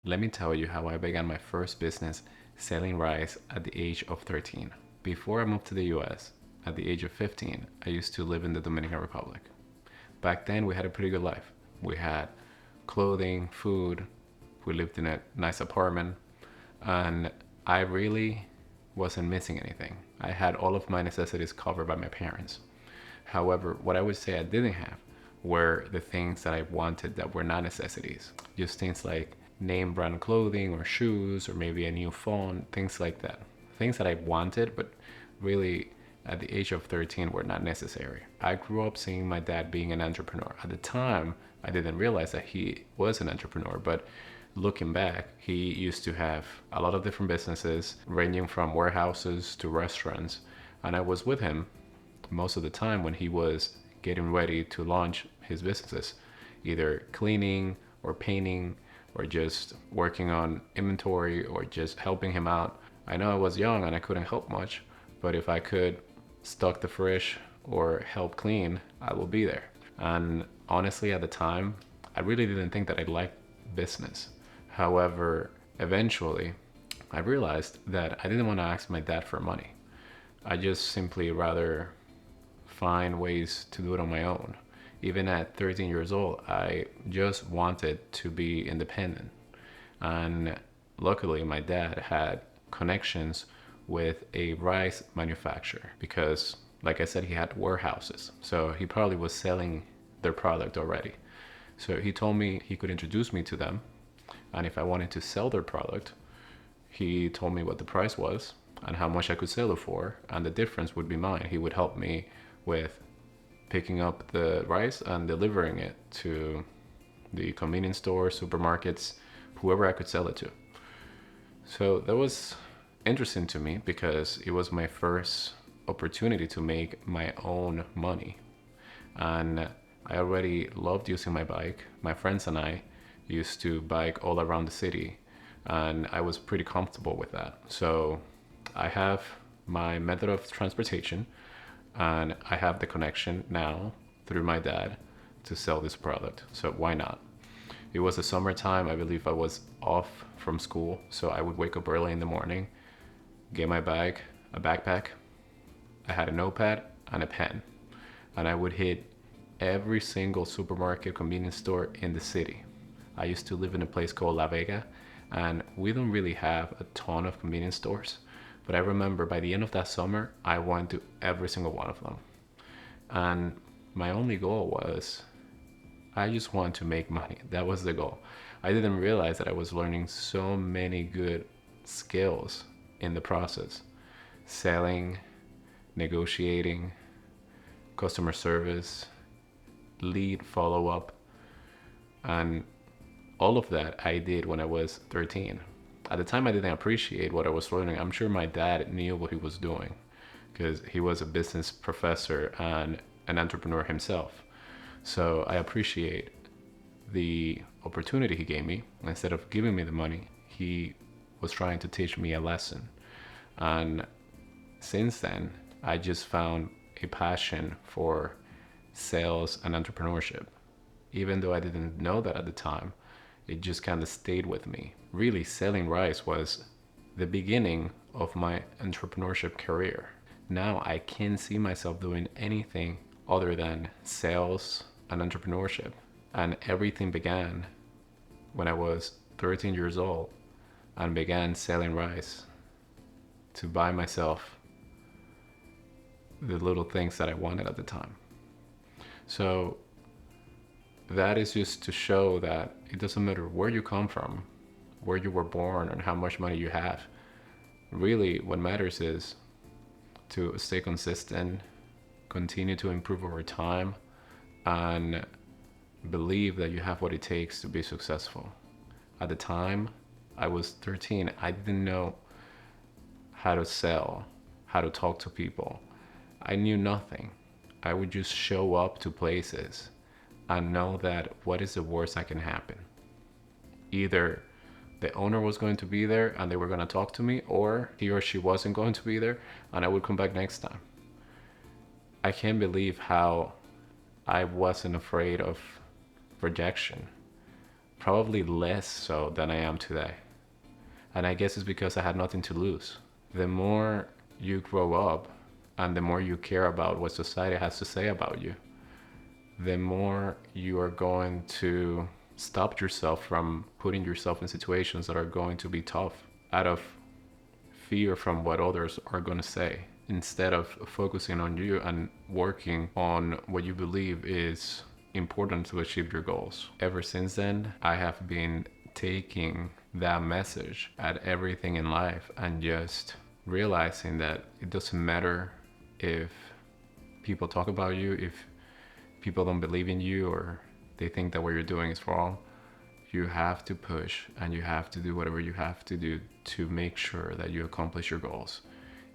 Let me tell you how I began my first business selling rice at the age of 13. Before I moved to the US, at the age of 15, I used to live in the Dominican Republic. Back then, we had a pretty good life. We had clothing, food, we lived in a nice apartment, and I really wasn't missing anything. I had all of my necessities covered by my parents. However, what I would say I didn't have were the things that I wanted that were not necessities. Just things like name brand clothing or shoes or maybe a new phone, things like that. Things that I wanted, but really at the age of 13 were not necessary. I grew up seeing my dad being an entrepreneur. At the time, I didn't realize that he was an entrepreneur, but looking back, he used to have a lot of different businesses ranging from warehouses to restaurants. And I was with him most of the time when he was getting ready to launch his businesses, either cleaning or painting or just working on inventory or just helping him out. I know I was young and I couldn't help much, but if I could stock the fridge or help clean, I will be there. And honestly, at the time, I really didn't think that I liked business. However, eventually, I realized that I didn't want to ask my dad for money. I just simply rather find ways to do it on my own. Even at 13 years old, I just wanted to be independent. And luckily, my dad had connections with a rice manufacturer because, like I said, he had warehouses. So he probably was selling their product already. So he told me he could introduce me to them. And if I wanted to sell their product, he told me what the price was and how much I could sell it for, and the difference would be mine. He would help me with picking up the rice and delivering it to the convenience stores, supermarkets, whoever I could sell it to. So that was interesting to me because it was my first opportunity to make my own money. And I already loved using my bike. My friends and I used to bike all around the city, and I was pretty comfortable with that. So I have my method of transportation, and I have the connection now through my dad to sell this product. So why not? It was the summertime. I believe I was off from school, so I would wake up early in the morning, get my bag, a backpack. I had a notepad and a pen, and I would hit every single supermarket, convenience store in the city. I used to live in a place called La Vega, and we don't really have a ton of convenience stores. But I remember by the end of that summer, I went to every single one of them. And my only goal was I just wanted to make money. That was the goal. I didn't realize that I was learning so many good skills in the process: selling, negotiating, customer service, lead follow up, and all of that I did when I was 13. At the time, I didn't appreciate what I was learning. I'm sure my dad knew what he was doing because he was a business professor and an entrepreneur himself. So I appreciate the opportunity he gave me. Instead of giving me the money, he was trying to teach me a lesson. And since then, I just found a passion for sales and entrepreneurship. Even though I didn't know that at the time, it just kind of stayed with me. Really, selling rice was the beginning of my entrepreneurship career. Now I can't see myself doing anything other than sales and entrepreneurship. And everything began when I was 13 years old and began selling rice to buy myself the little things that I wanted at the time. So that is just to show that it doesn't matter where you come from, where you were born, and how much money you have. Really, what matters is to stay consistent, continue to improve over time, and believe that you have what it takes to be successful. At the time, I was 13. I didn't know how to sell, how to talk to people. I knew nothing. I would just show up to places and know that what is the worst that can happen? Either the owner was going to be there and they were going to talk to me, or he or she wasn't going to be there and I would come back next time. I can't believe how I wasn't afraid of rejection. probably less so than I am today. And I guess it's because I had nothing to lose. The more you grow up and the more you care about what society has to say about you, the more you are going to stop yourself from putting yourself in situations that are going to be tough out of fear from what others are going to say, instead of focusing on you and working on what you believe is important to achieve your goals. Ever since then, I have been taking that message at everything in life and just realizing that it doesn't matter if people talk about you, if people don't believe in you, or they think that what you're doing is wrong. You have to push and you have to do whatever you have to do to make sure that you accomplish your goals,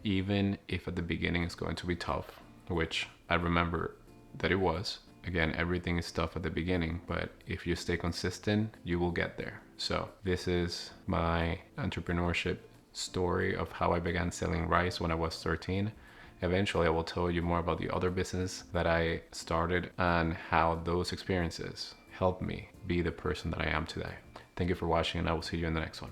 even if at the beginning it's going to be tough, which I remember that it was. Again, everything is tough at the beginning, but if you stay consistent, you will get there. So this is my entrepreneurship story of how I began selling rice when I was 13. Eventually, I will tell you more about the other business that I started and how those experiences helped me be the person that I am today. Thank you for watching, and I will see you in the next one.